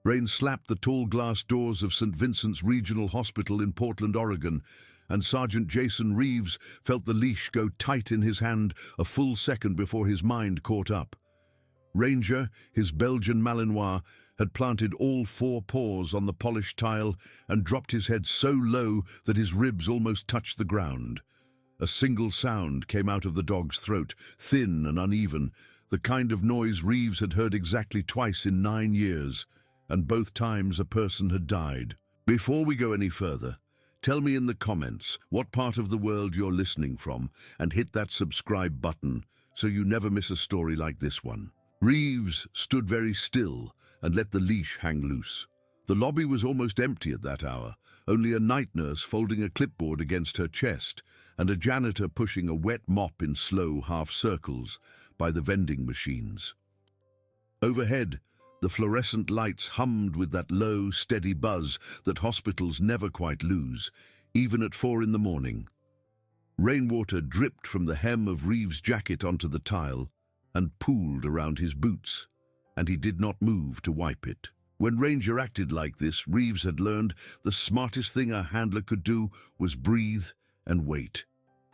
Rain slapped the tall glass doors of St. Vincent's Regional Hospital in Portland, Oregon, and Sergeant Jason Reeves felt the leash go tight in his hand a full second before his mind caught up. Ranger, his Belgian Malinois, had planted all four paws on the polished tile and dropped his head so low that his ribs almost touched the ground. A single sound came out of the dog's throat, thin and uneven, the kind of noise Reeves had heard exactly twice in 9 years, and both times a person had died. Before we go any further, tell me in the comments what part of the world you're listening from and hit that subscribe button so you never miss a story like this one. Reeves stood very still and let the leash hang loose. The lobby was almost empty at that hour, only a night nurse folding a clipboard against her chest and a janitor pushing a wet mop in slow half circles by the vending machines. Overhead, the fluorescent lights hummed with that low, steady buzz that hospitals never quite lose, even at 4 in the morning. Rainwater dripped from the hem of Reeves' jacket onto the tile and pooled around his boots, and he did not move to wipe it. When Ranger acted like this, Reeves had learned the smartest thing a handler could do was breathe and wait.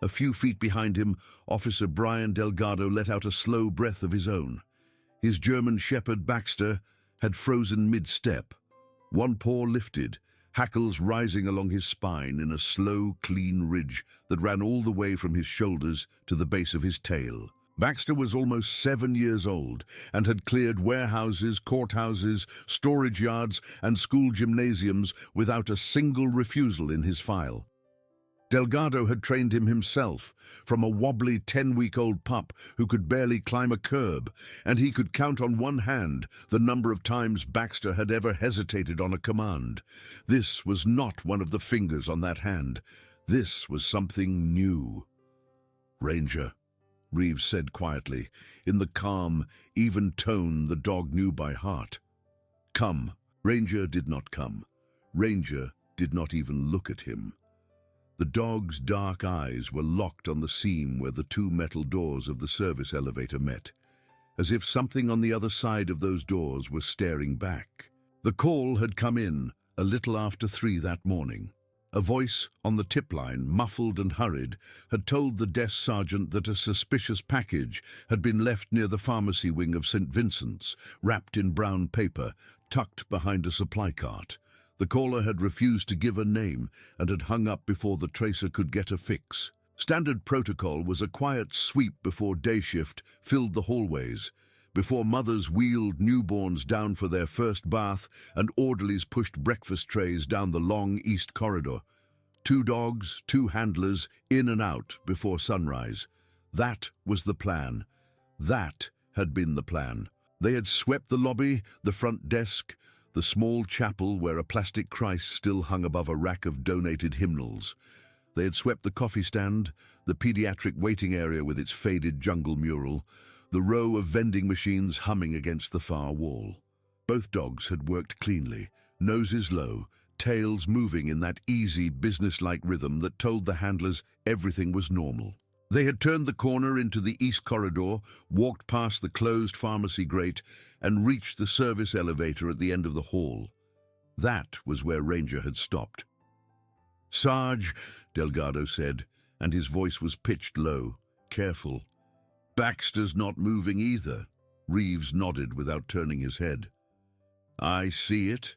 A few feet behind him, Officer Brian Delgado let out a slow breath of his own. His German shepherd Baxter had frozen mid-step, one paw lifted, hackles rising along his spine in a slow, clean ridge that ran all the way from his shoulders to the base of his tail. Baxter was almost 7 years old and had cleared warehouses, courthouses, storage yards, and school gymnasiums without a single refusal in his file. Delgado had trained him himself, from a wobbly 10-week-old pup who could barely climb a curb, and he could count on one hand the number of times Baxter had ever hesitated on a command. This was not one of the fingers on that hand. This was something new. "Ranger," Reeves said quietly, in the calm, even tone the dog knew by heart. "Come." Ranger did not come. Ranger did not even look at him. The dog's dark eyes were locked on the seam where the 2 metal doors of the service elevator met, as if something on the other side of those doors was staring back. The call had come in a little after 3 that morning. A voice on the tip line, muffled and hurried, had told the desk sergeant that a suspicious package had been left near the pharmacy wing of St. Vincent's, wrapped in brown paper, tucked behind a supply cart. The caller had refused to give a name and had hung up before the tracer could get a fix. Standard protocol was a quiet sweep before day shift filled the hallways, before mothers wheeled newborns down for their first bath and orderlies pushed breakfast trays down the long east corridor. 2 dogs, 2 handlers, in and out before sunrise. That was the plan. That had been the plan. They had swept the lobby, the front desk, the small chapel where a plastic Christ still hung above a rack of donated hymnals. They had swept the coffee stand, the pediatric waiting area with its faded jungle mural, the row of vending machines humming against the far wall. Both dogs had worked cleanly, noses low, tails moving in that easy, business-like rhythm that told the handlers everything was normal. They had turned the corner into the east corridor, walked past the closed pharmacy grate, and reached the service elevator at the end of the hall. That was where Ranger had stopped. "Sarge," Delgado said, and his voice was pitched low, careful. "Baxter's not moving either." Reeves nodded without turning his head. "I see it."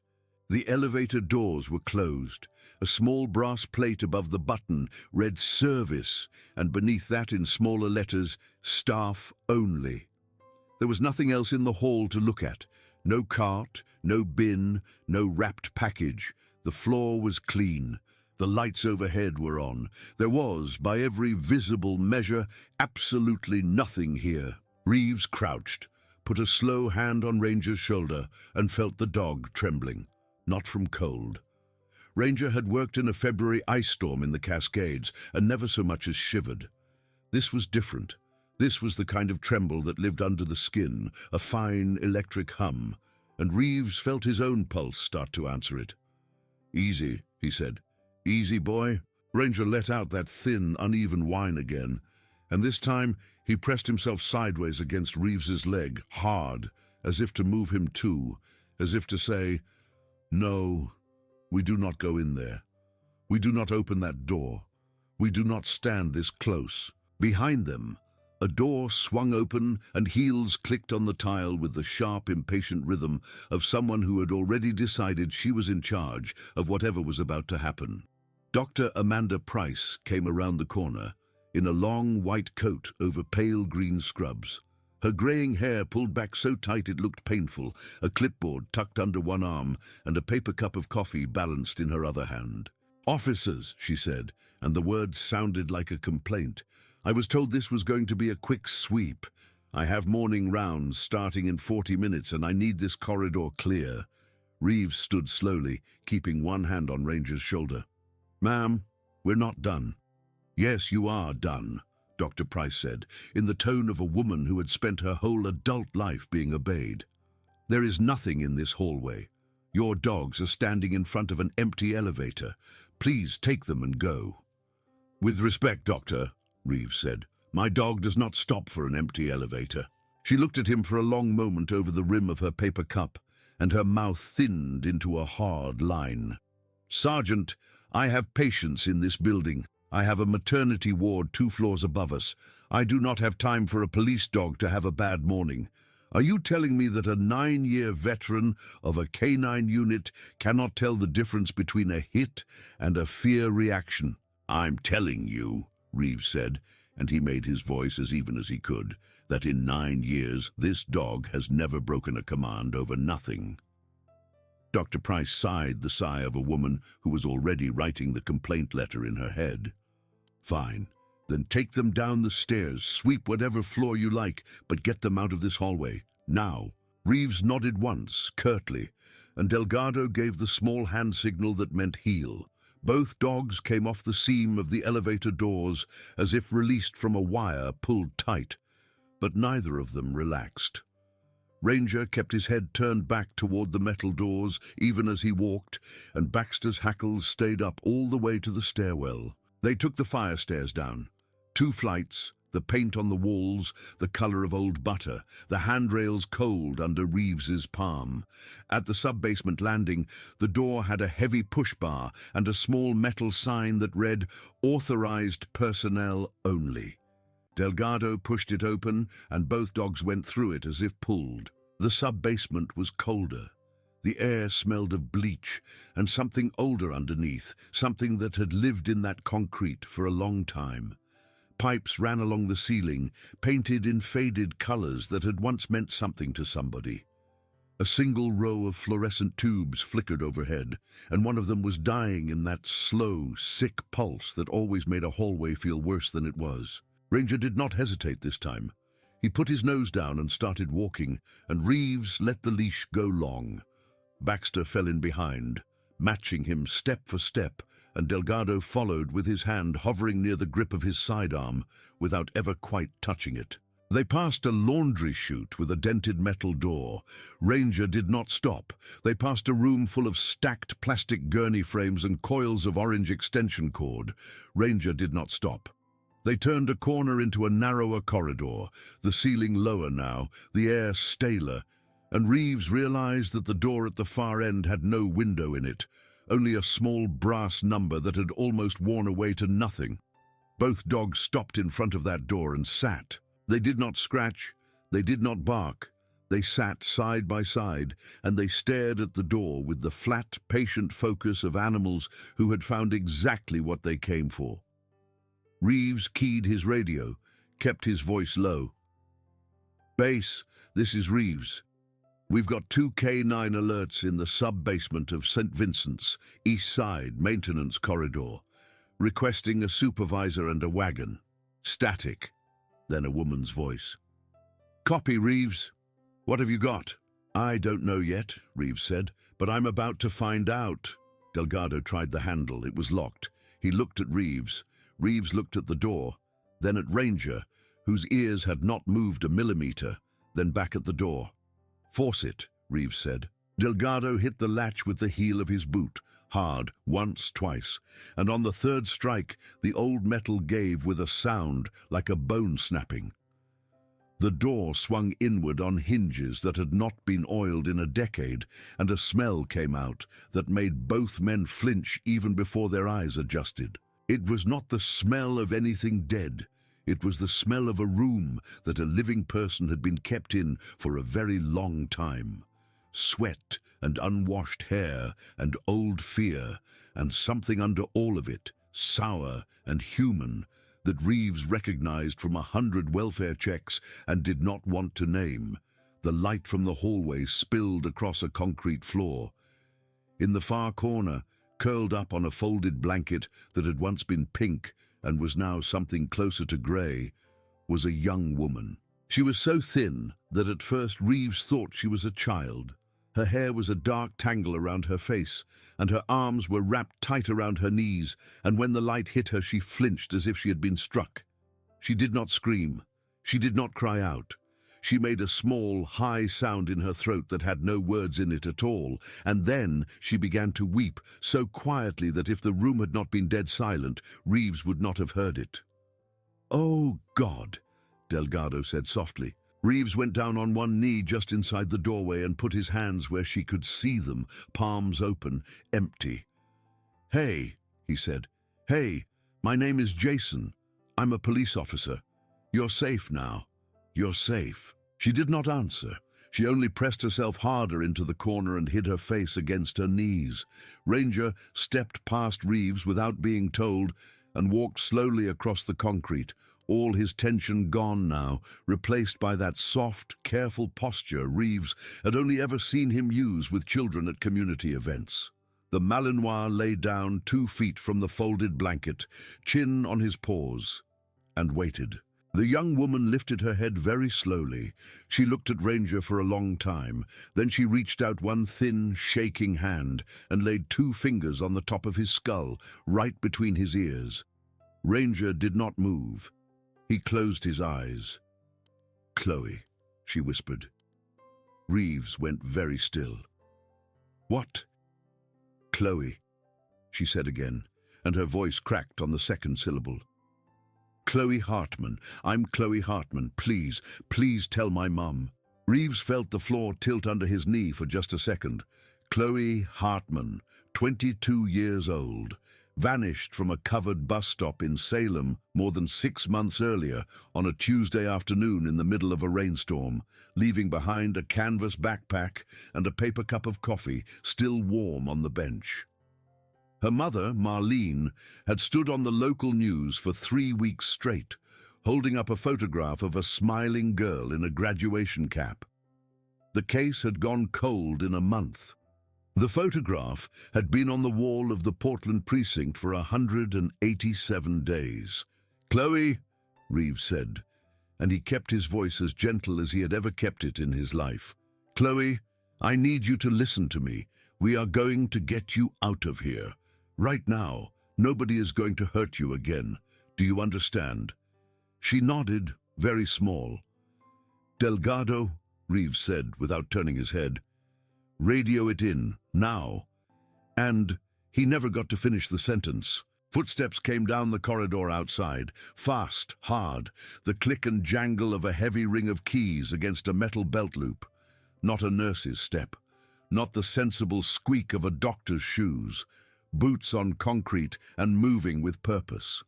The elevator doors were closed. A small brass plate above the button read "Service," and beneath that in smaller letters, "Staff Only." There was nothing else in the hall to look at. No cart, no bin, no wrapped package. The floor was clean. The lights overhead were on. There was, by every visible measure, absolutely nothing here. Reeves crouched, put a slow hand on Ranger's shoulder, and felt the dog trembling. Not from cold. Ranger had worked in a February ice storm in the Cascades and never so much as shivered. This was different. This was the kind of tremble that lived under the skin, a fine electric hum, and Reeves felt his own pulse start to answer it. "Easy," he said. "Easy, boy." Ranger let out that thin, uneven whine again, and this time he pressed himself sideways against Reeves's leg, hard, as if to move him too, as if to say, "No, we do not go in there. We do not open that door. We do not stand this close." Behind them, a door swung open and heels clicked on the tile with the sharp, impatient rhythm of someone who had already decided she was in charge of whatever was about to happen. Dr. Amanda Price came around the corner in a long white coat over pale green scrubs. Her graying hair pulled back so tight it looked painful, a clipboard tucked under one arm and a paper cup of coffee balanced in her other hand. "Officers," she said, and the words sounded like a complaint. "I was told this was going to be a quick sweep. I have morning rounds starting in 40 minutes and I need this corridor clear." Reeves stood slowly, keeping one hand on Ranger's shoulder. "Ma'am, we're not done." "Yes, you are done," Dr. Price said, in the tone of a woman who had spent her whole adult life being obeyed. "There is nothing in this hallway. Your dogs are standing in front of an empty elevator. Please take them and go." "With respect, Doctor," Reeves said, "my dog does not stop for an empty elevator." She looked at him for a long moment over the rim of her paper cup, and her mouth thinned into a hard line. "Sergeant, I have patients in this building. I have a maternity ward 2 floors above us. I do not have time for a police dog to have a bad morning. Are you telling me that a 9-year veteran of a canine unit cannot tell the difference between a hit and a fear reaction?" "I'm telling you," Reeves said, and he made his voice as even as he could, "that in 9 years this dog has never broken a command over nothing." Dr. Price sighed the sigh of a woman who was already writing the complaint letter in her head. "Fine. Then take them down the stairs, sweep whatever floor you like, but get them out of this hallway. Now." Reeves nodded once, curtly, and Delgado gave the small hand signal that meant heel. Both dogs came off the seam of the elevator doors as if released from a wire pulled tight, but neither of them relaxed. Ranger kept his head turned back toward the metal doors even as he walked, and Baxter's hackles stayed up all the way to the stairwell. They took the fire stairs down. 2 flights, the paint on the walls the color of old butter, the handrails cold under Reeves's palm. At the sub-basement landing, the door had a heavy push bar and a small metal sign that read, "Authorized personnel only." Delgado pushed it open, and both dogs went through it as if pulled. The sub-basement was colder. The air smelled of bleach and something older underneath, something that had lived in that concrete for a long time. Pipes ran along the ceiling, painted in faded colors that had once meant something to somebody. A single row of fluorescent tubes flickered overhead, and one of them was dying in that slow, sick pulse that always made a hallway feel worse than it was. Ranger did not hesitate this time. He put his nose down and started walking, and Reeves let the leash go long. Baxter fell in behind, matching him step for step, and Delgado followed with his hand hovering near the grip of his sidearm without ever quite touching it. They passed a laundry chute with a dented metal door. Ranger did not stop. They passed a room full of stacked plastic gurney frames and coils of orange extension cord. Ranger did not stop. They turned a corner into a narrower corridor, the ceiling lower now, the air staler, and Reeves realized that the door at the far end had no window in it, only a small brass number that had almost worn away to nothing. Both dogs stopped in front of that door and sat. They did not scratch, they did not bark. They sat side by side, and they stared at the door with the flat, patient focus of animals who had found exactly what they came for. Reeves keyed his radio, kept his voice low. "Base, this is Reeves. We've got 2 K9 alerts in the sub-basement of St. Vincent's, East Side, maintenance corridor, requesting a supervisor and a wagon. Static." Then a woman's voice. "Copy, Reeves. What have you got?" "I don't know yet," Reeves said, "but I'm about to find out." Delgado tried the handle. It was locked. He looked at Reeves. Reeves looked at the door, then at Ranger, whose ears had not moved a millimeter, then back at the door. "Force it," Reeves said. Delgado hit the latch with the heel of his boot, hard, once, twice, and on the 3rd strike, the old metal gave with a sound like a bone snapping. The door swung inward on hinges that had not been oiled in a decade, and a smell came out that made both men flinch even before their eyes adjusted. It was not the smell of anything dead. It was the smell of a room that a living person had been kept in for a very long time. Sweat and unwashed hair and old fear, and something under all of it, sour and human, that Reeves recognized from 100 welfare checks and did not want to name. The light from the hallway spilled across a concrete floor. In the far corner, curled up on a folded blanket that had once been pink and was now something closer to grey, was a young woman. She was so thin that at first Reeves thought she was a child. Her hair was a dark tangle around her face, and her arms were wrapped tight around her knees, and when the light hit her she flinched as if she had been struck. She did not scream. She did not cry out. She made a small, high sound in her throat that had no words in it at all, and then she began to weep so quietly that if the room had not been dead silent, Reeves would not have heard it. "Oh, God," Delgado said softly. Reeves went down on one knee just inside the doorway and put his hands where she could see them, palms open, empty. "Hey," he said. "Hey, my name is Jason. I'm a police officer. You're safe now. You're safe." She did not answer. She only pressed herself harder into the corner and hid her face against her knees. Ranger stepped past Reeves without being told and walked slowly across the concrete, all his tension gone now, replaced by that soft, careful posture Reeves had only ever seen him use with children at community events. The Malinois lay down 2 feet from the folded blanket, chin on his paws, and waited. The young woman lifted her head very slowly. She looked at Ranger for a long time. Then she reached out one thin, shaking hand and laid 2 fingers on the top of his skull, right between his ears. Ranger did not move. He closed his eyes. "Chloe," she whispered. Reeves went very still. "What?" "Chloe," she said again, and her voice cracked on the second syllable. "Chloe Hartman. I'm Chloe Hartman. Please, please tell my mum." Reeves felt the floor tilt under his knee for just a second. Chloe Hartman, 22 years old, vanished from a covered bus stop in Salem more than 6 months earlier on a Tuesday afternoon in the middle of a rainstorm, leaving behind a canvas backpack and a paper cup of coffee still warm on the bench. Her mother, Marlene, had stood on the local news for 3 weeks straight, holding up a photograph of a smiling girl in a graduation cap. The case had gone cold in a month. The photograph had been on the wall of the Portland precinct for 187 days. "Chloe," Reeves said, and he kept his voice as gentle as he had ever kept it in his life. "Chloe, I need you to listen to me. We are going to get you out of here. Right now, nobody is going to hurt you again. Do you understand?" She nodded, very small. "Delgado," Reeves said without turning his head. "Radio it in, now." And he never got to finish the sentence. Footsteps came down the corridor outside, fast, hard, the click and jangle of a heavy ring of keys against a metal belt loop. Not a nurse's step, not the sensible squeak of a doctor's shoes. Boots on concrete and moving with purpose.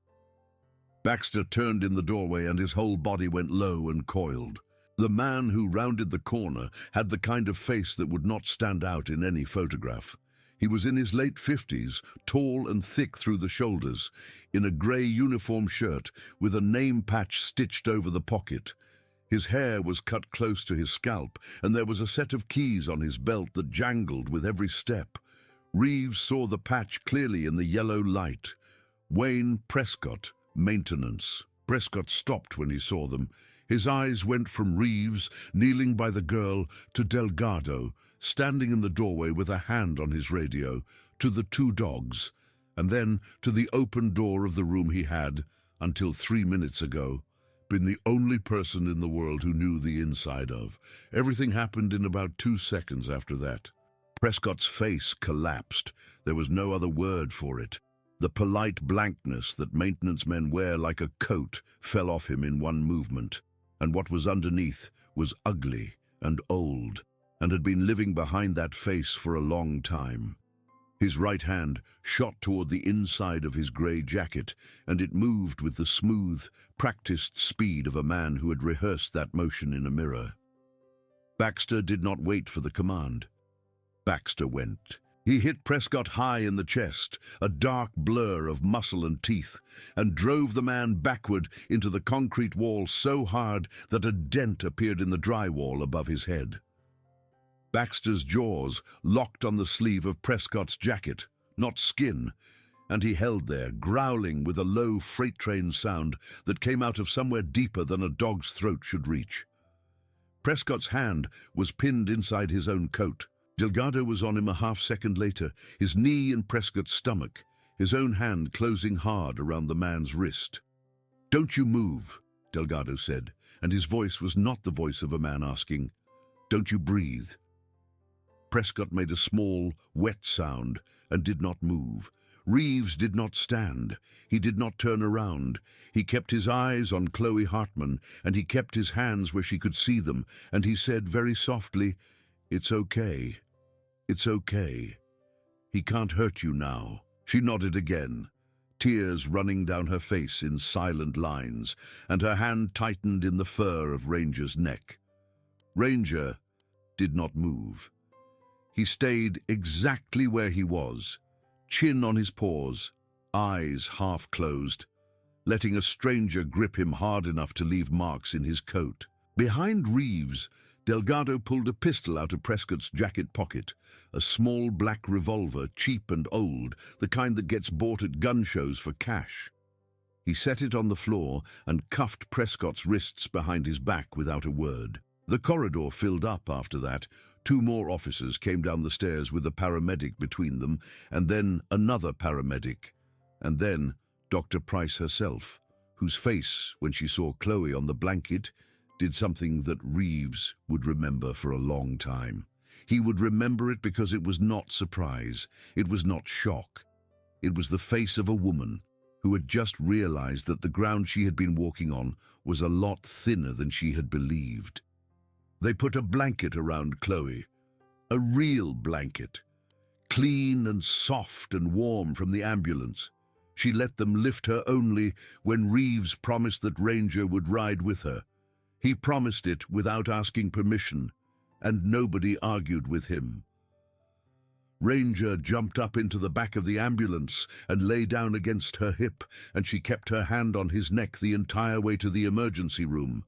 Baxter turned in the doorway and his whole body went low and coiled. The man who rounded the corner had the kind of face that would not stand out in any photograph. He was in his late 50s, tall and thick through the shoulders, in a grey uniform shirt with a name patch stitched over the pocket. His hair was cut close to his scalp, and there was a set of keys on his belt that jangled with every step. Reeves saw the patch clearly in the yellow light. Wayne Prescott, maintenance. Prescott stopped when he saw them. His eyes went from Reeves, kneeling by the girl, to Delgado, standing in the doorway with a hand on his radio, to the 2 dogs, and then to the open door of the room he had, until 3 minutes ago, been the only person in the world who knew the inside of. Everything happened in about 2 seconds after that. Prescott's face collapsed. There was no other word for it. The polite blankness that maintenance men wear like a coat fell off him in one movement. and what was underneath was ugly and old, and had been living behind that face for a long time. His right hand shot toward the inside of his grey jacket, and it moved with the smooth, practiced speed of a man who had rehearsed that motion in a mirror. Baxter did not wait for the command. Baxter went. He hit Prescott high in the chest, a dark blur of muscle and teeth, and drove the man backward into the concrete wall so hard that a dent appeared in the drywall above his head. Baxter's jaws locked on the sleeve of Prescott's jacket, not skin, and he held there, growling with a low freight train sound that came out of somewhere deeper than a dog's throat should reach. Prescott's hand was pinned inside his own coat. Delgado was on him a half-second later, his knee in Prescott's stomach, his own hand closing hard around the man's wrist. "Don't you move," Delgado said, and his voice was not the voice of a man asking, "Don't you breathe?" Prescott made a small, wet sound and did not move. Reeves did not stand. He did not turn around. He kept his eyes on Chloe Hartman, and he kept his hands where she could see them, and he said very softly, "It's okay. It's okay. He can't hurt you now." She nodded again, tears running down her face in silent lines, and her hand tightened in the fur of Ranger's neck. Ranger did not move. He stayed exactly where he was, chin on his paws, eyes half closed, letting a stranger grip him hard enough to leave marks in his coat. Behind Reeves, Delgado pulled a pistol out of Prescott's jacket pocket, a small black revolver, cheap and old, the kind that gets bought at gun shows for cash. He set it on the floor and cuffed Prescott's wrists behind his back without a word. The corridor filled up after that. 2 more officers came down the stairs with a paramedic between them, and then another paramedic, and then Dr. Price herself, whose face, when she saw Chloe on the blanket, did something that Reeves would remember for a long time. He would remember it because it was not surprise, it was not shock. It was the face of a woman who had just realized that the ground she had been walking on was a lot thinner than she had believed. They put a blanket around Chloe, a real blanket, clean and soft and warm from the ambulance. She let them lift her only when Reeves promised that Ranger would ride with her. He promised it without asking permission, and nobody argued with him. Ranger jumped up into the back of the ambulance and lay down against her hip, and she kept her hand on his neck the entire way to the emergency room.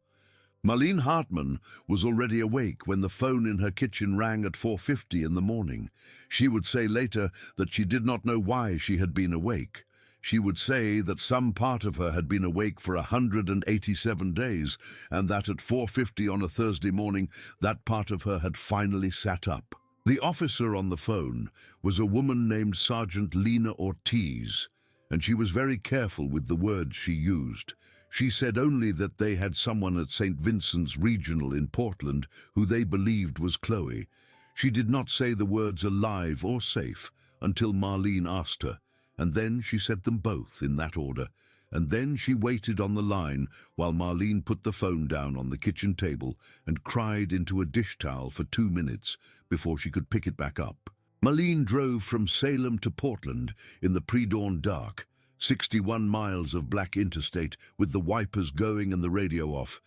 Marlene Hartman was already awake when the phone in her kitchen rang at 4:50 in the morning. She would say later that she did not know why she had been awake. She would say that some part of her had been awake for 187 days, and that at 4:50 on a Thursday morning, that part of her had finally sat up. The officer on the phone was a woman named Sergeant Lena Ortiz, and she was very careful with the words she used. She said only that they had someone at St. Vincent's Regional in Portland who they believed was Chloe. She did not say the words alive or safe until Marlene asked her, and then she said them both in that order, and then she waited on the line while Marlene put the phone down on the kitchen table and cried into a dish towel for 2 minutes before she could pick it back up. Marlene drove from Salem to Portland in the pre-dawn dark, 61 miles of black interstate with the wipers going and the radio off,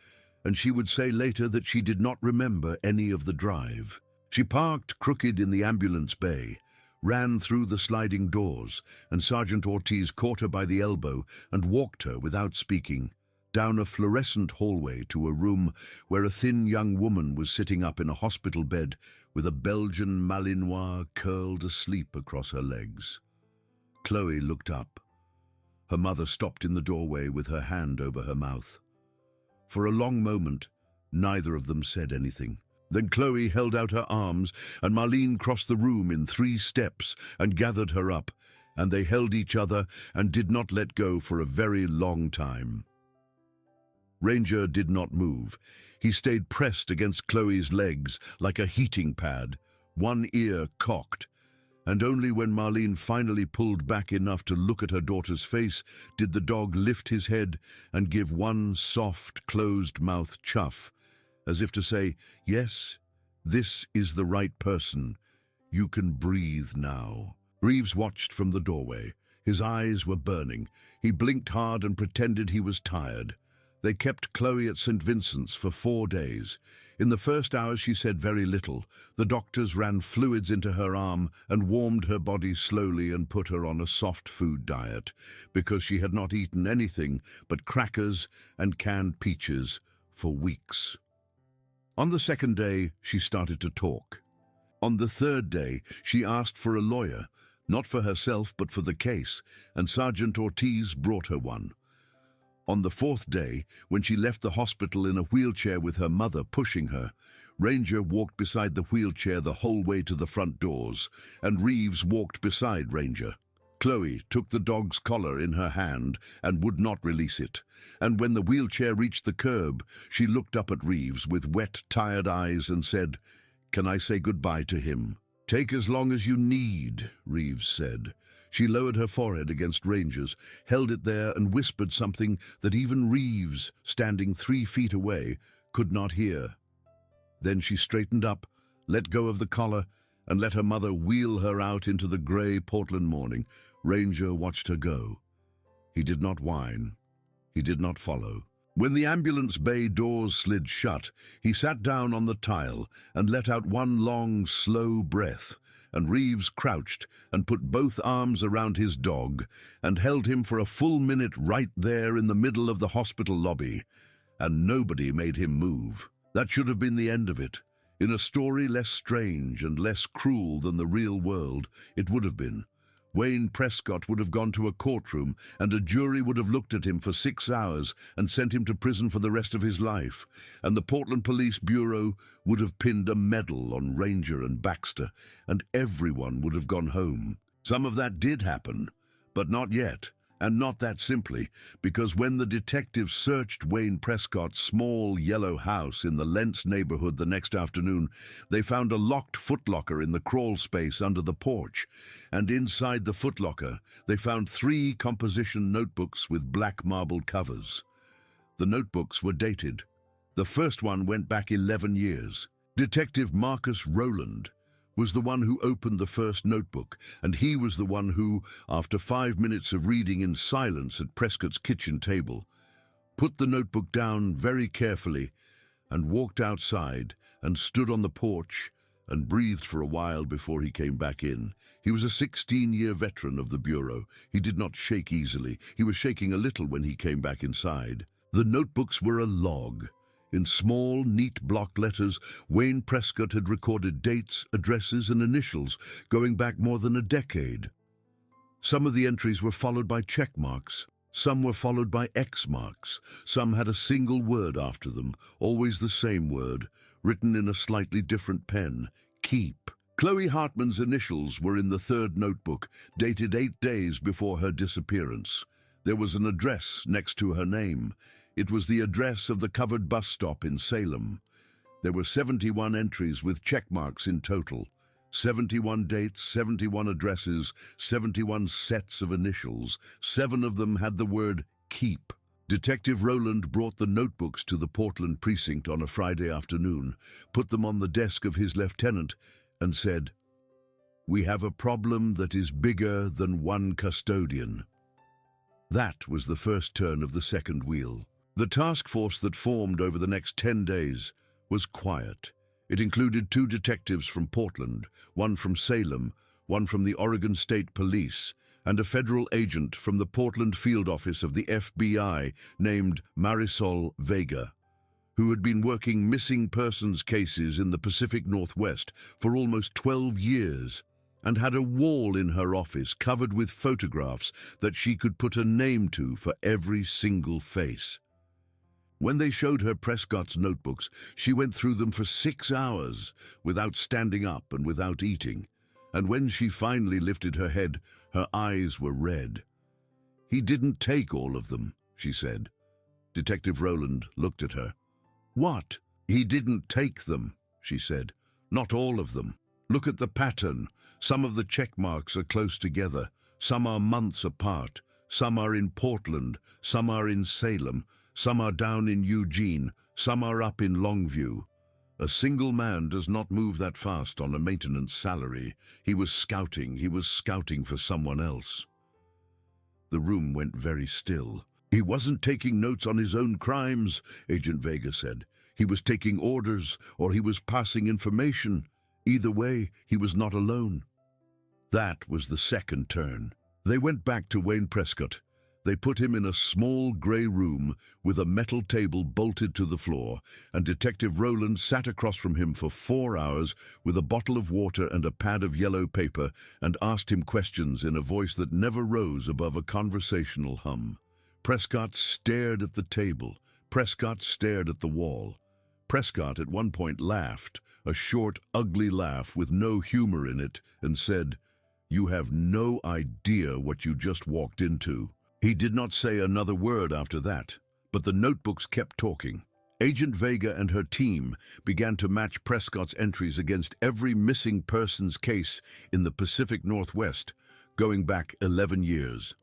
and she would say later that she did not remember any of the drive. She parked crooked in the ambulance bay, ran through the sliding doors, and Sergeant Ortiz caught her by the elbow and walked her without speaking down a fluorescent hallway to a room where a thin young woman was sitting up in a hospital bed with a Belgian Malinois curled asleep across her legs. Chloe looked up. Her mother stopped in the doorway with her hand over her mouth. For a long moment, neither of them said anything. Then Chloe held out her arms, and Marlene crossed the room in 3 steps and gathered her up, and they held each other and did not let go for a very long time. Ranger did not move. He stayed pressed against Chloe's legs like a heating pad, one ear cocked, And only when Marlene finally pulled back enough to look at her daughter's face did the dog lift his head and give one soft, closed-mouth chuff, as if to say, "Yes, this is the right person. You can breathe now." Reeves watched from the doorway. His eyes were burning. He blinked hard and pretended he was tired. They kept Chloe at St. Vincent's for 4 days. In the first hours she said very little. The doctors ran fluids into her arm and warmed her body slowly and put her on a soft food diet, because she had not eaten anything but crackers and canned peaches for weeks. On the second day, she started to talk. On the third day, she asked for a lawyer, not for herself but for the case, and Sergeant Ortiz brought her one. On the fourth day, when she left the hospital in a wheelchair with her mother pushing her, Ranger walked beside the wheelchair the whole way to the front doors, and Reeves walked beside Ranger. Chloe took the dog's collar in her hand and would not release it, and when the wheelchair reached the curb, she looked up at Reeves with wet, tired eyes and said, "Can I say goodbye to him?" "Take as long as you need," Reeves said. She lowered her forehead against Ranger's, held it there and whispered something that even Reeves, standing 3 feet away, could not hear. Then she straightened up, let go of the collar, and let her mother wheel her out into the grey Portland morning. Ranger watched her go. He did not whine. He did not follow. When the ambulance bay doors slid shut, he sat down on the tile and let out one long, slow breath, and Reeves crouched and put both arms around his dog and held him for a full minute right there in the middle of the hospital lobby, and nobody made him move. That should have been the end of it. In a story less strange and less cruel than the real world, it would have been. Wayne Prescott would have gone to a courtroom, and a jury would have looked at him for 6 hours and sent him to prison for the rest of his life, and the Portland Police Bureau would have pinned a medal on Ranger and Baxter, and everyone would have gone home. Some of that did happen, but not yet, and not that simply, because when the detectives searched Wayne Prescott's small yellow house in the Lentz neighborhood the next afternoon, they found a locked footlocker in the crawl space under the porch, and inside the footlocker they found 3 composition notebooks with black marbled covers. The notebooks were dated. The first one went back 11 years. Detective Marcus Rowland was the one who opened the first notebook, and he was the one who, after 5 minutes of reading in silence at Prescott's kitchen table, put the notebook down very carefully and walked outside and stood on the porch and breathed for a while before he came back in. He was a 16-year veteran of the Bureau. He did not shake easily. He was shaking a little when he came back inside. The notebooks were a log. In small, neat block letters, Wayne Prescott had recorded dates, addresses, and initials going back more than a decade. Some of the entries were followed by check marks. Some were followed by X marks. Some had a single word after them, always the same word, written in a slightly different pen: keep. Chloe Hartman's initials were in the third notebook, dated 8 days before her disappearance. There was an address next to her name. It was the address of the covered bus stop in Salem. There were 71 entries with check marks in total. 71 dates, 71 addresses, 71 sets of initials. 7 of them had the word keep. Detective Rowland brought the notebooks to the Portland precinct on a Friday afternoon, put them on the desk of his lieutenant, and said, "We have a problem that is bigger than one custodian." That was the first turn of the second wheel. The task force that formed over the next 10 days was quiet. It included 2 detectives from Portland, one from Salem, one from the Oregon State Police, and a federal agent from the Portland field office of the FBI named Marisol Vega, who had been working missing persons cases in the Pacific Northwest for almost 12 years and had a wall in her office covered with photographs that she could put a name to for every single face. When they showed her Prescott's notebooks, she went through them for 6 hours without standing up and without eating, and when she finally lifted her head, her eyes were red. "He didn't take all of them," she said. Detective Rowland looked at her. "What?" "He didn't take them," she said. "Not all of them." Look at the pattern. Some of the check marks are close together. Some are months apart. Some are in Portland. Some are in Salem. Some are down in Eugene. Some are up in Longview. A single man does not move that fast on a maintenance salary. He was scouting for someone else. The room went very still. He wasn't taking notes on his own crimes, Agent Vega said. He was taking orders, or he was passing information. Either way, he was not alone. That was the second turn. They went back to Wayne Prescott. They put him in a small grey room with a metal table bolted to the floor, and Detective Rowland sat across from him for 4 hours with a bottle of water and a pad of yellow paper and asked him questions in a voice that never rose above a conversational hum. Prescott stared at the table. Prescott stared at the wall. Prescott at one point laughed, a short, ugly laugh with no humor in it, and said, "You have no idea what you just walked into." He did not say another word after that, but the notebooks kept talking. Agent Vega and her team began to match Prescott's entries against every missing persons case in the Pacific Northwest, going back 11 years.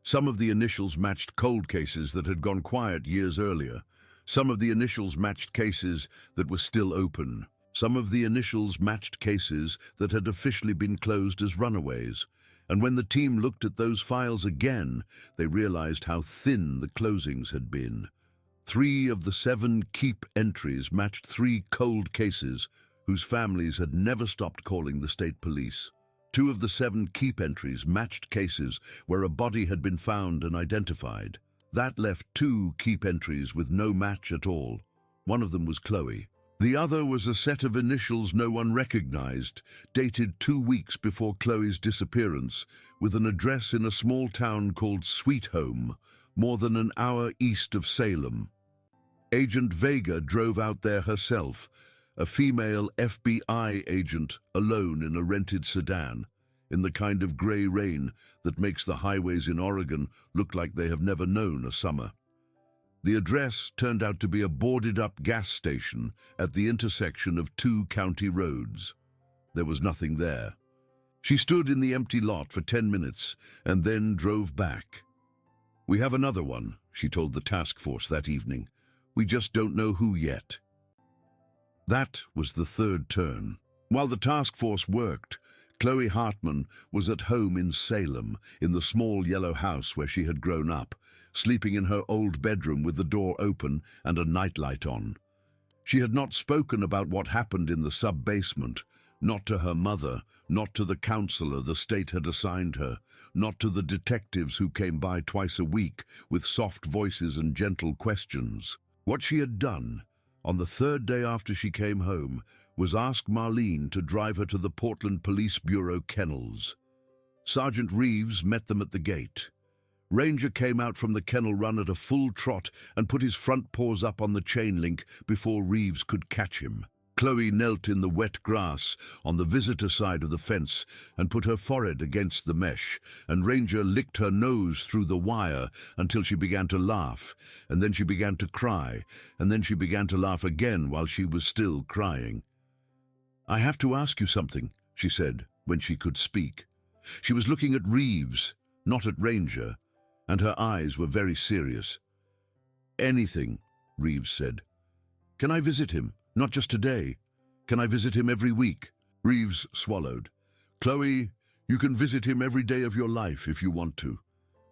Some of the initials matched cold cases that had gone quiet years earlier. Some of the initials matched cases that were still open. Some of the initials matched cases that had officially been closed as runaways. And when the team looked at those files again, they realized how thin the closings had been. 3 of the 7 keep entries matched 3 cold cases whose families had never stopped calling the state police. 2 of the 7 keep entries matched cases where a body had been found and identified. That left 2 keep entries with no match at all. One of them was Chloe. The other was a set of initials no one recognized, dated 2 weeks before Chloe's disappearance, with an address in a small town called Sweet Home, more than an hour east of Salem. Agent Vega drove out there herself, a female FBI agent alone in a rented sedan, in the kind of gray rain that makes the highways in Oregon look like they have never known a summer. The address turned out to be a boarded-up gas station at the intersection of 2 county roads. There was nothing there. She stood in the empty lot for 10 minutes and then drove back. "We have another one," she told the task force that evening. "We just don't know who yet." That was the third turn. While the task force worked, Chloe Hartman was at home in Salem, in the small yellow house where she had grown up, sleeping in her old bedroom with the door open and a nightlight on. She had not spoken about what happened in the sub-basement, not to her mother, not to the counselor the state had assigned her, not to the detectives who came by twice a week with soft voices and gentle questions. What she had done, on the 3rd day after she came home, was ask Marlene to drive her to the Portland Police Bureau kennels. Sergeant Reeves met them at the gate. Ranger came out from the kennel run at a full trot and put his front paws up on the chain link before Reeves could catch him. Chloe knelt in the wet grass on the visitor side of the fence and put her forehead against the mesh, and Ranger licked her nose through the wire until she began to laugh, and then she began to cry, and then she began to laugh again while she was still crying. "I have to ask you something," she said when she could speak. She was looking at Reeves, not at Ranger, and her eyes were very serious. "Anything," Reeves said. "Can I visit him? Not just today. Can I visit him every week?" Reeves swallowed. "Chloe, you can visit him every day of your life if you want to."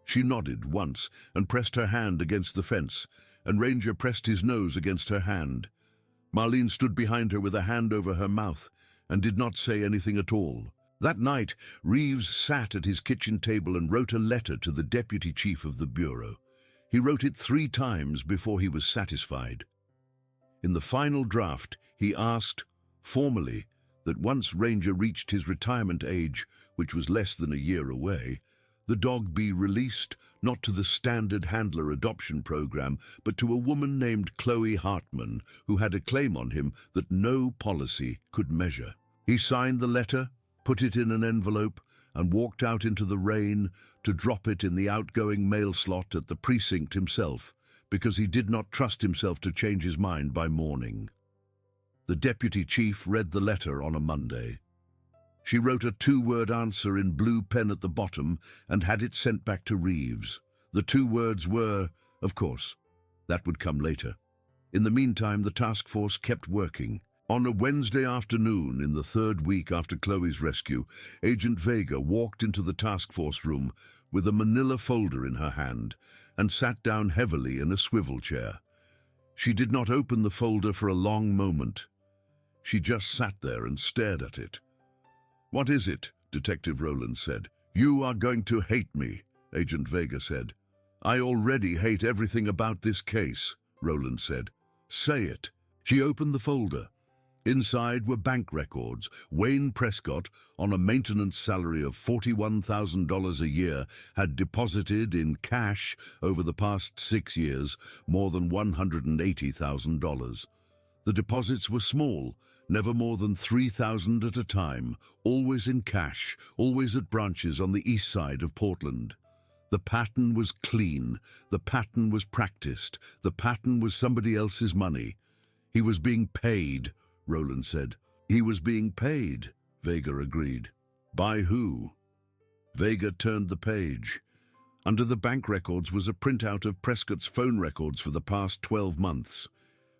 She nodded once and pressed her hand against the fence, and Ranger pressed his nose against her hand. Marlene stood behind her with a hand over her mouth and did not say anything at all. That night, Reeves sat at his kitchen table and wrote a letter to the deputy chief of the bureau. He wrote it 3 times before he was satisfied. In the final draft, he asked, formally, that once Ranger reached his retirement age, which was less than a year away, the dog be released not to the standard handler adoption program, but to a woman named Chloe Hartman, who had a claim on him that no policy could measure. He signed the letter, put it in an envelope, and walked out into the rain to drop it in the outgoing mail slot at the precinct himself, because he did not trust himself to change his mind by morning. The deputy chief read the letter on a Monday. She wrote a two-word answer in blue pen at the bottom and had it sent back to Reeves. The two words were, of course. That would come later. In the meantime, the task force kept working. On a Wednesday afternoon, in the third week after Chloe's rescue, Agent Vega walked into the task force room with a manila folder in her hand and sat down heavily in a swivel chair. She did not open the folder for a long moment. She just sat there and stared at it. "What is it?" Detective Rowland said. "You are going to hate me," Agent Vega said. "I already hate everything about this case," Rowland said. "Say it." She opened the folder. Inside were bank records. Wayne Prescott, on a maintenance salary of $41,000 a year, had deposited in cash over the past 6 years more than $180,000. The deposits were small, never more than $3,000 at a time, always in cash, always at branches on the east side of Portland. The pattern was clean, the pattern was practiced, the pattern was somebody else's money. He was being paid, Rowland said. "He was being paid," Vega agreed. "By who?" Vega turned the page. Under the bank records was a printout of Prescott's phone records for the past 12 months.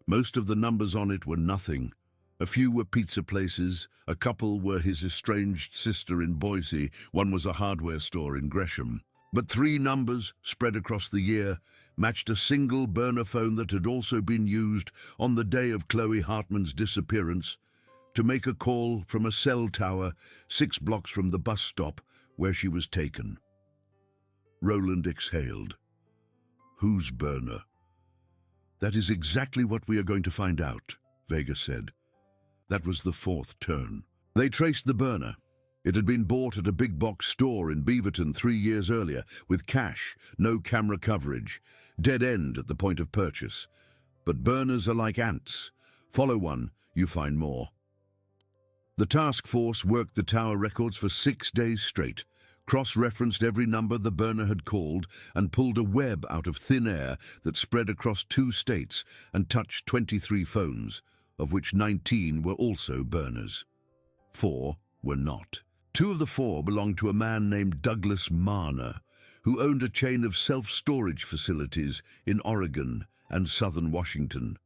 Most of the numbers on it were nothing. A few were pizza places, a couple were his estranged sister in Boise, one was a hardware store in Gresham. But 3 numbers, spread across the year, matched a single burner phone that had also been used on the day of Chloe Hartman's disappearance to make a call from a cell tower 6 blocks from the bus stop where she was taken. Rowland exhaled. "Whose burner?" "That is exactly what we are going to find out," Vega said. That was the 4th turn. They traced the burner. It had been bought at a big box store in Beaverton 3 years earlier, with cash, no camera coverage, dead end at the point of purchase. But burners are like ants. Follow one, you find more. The task force worked the tower records for 6 days straight, cross-referenced every number the burner had called, and pulled a web out of thin air that spread across 2 states and touched 23 phones, of which 19 were also burners. 4 were not. 2 of the 4 belonged to a man named Douglas Marner, who owned a chain of self-storage facilities in Oregon and southern Washington.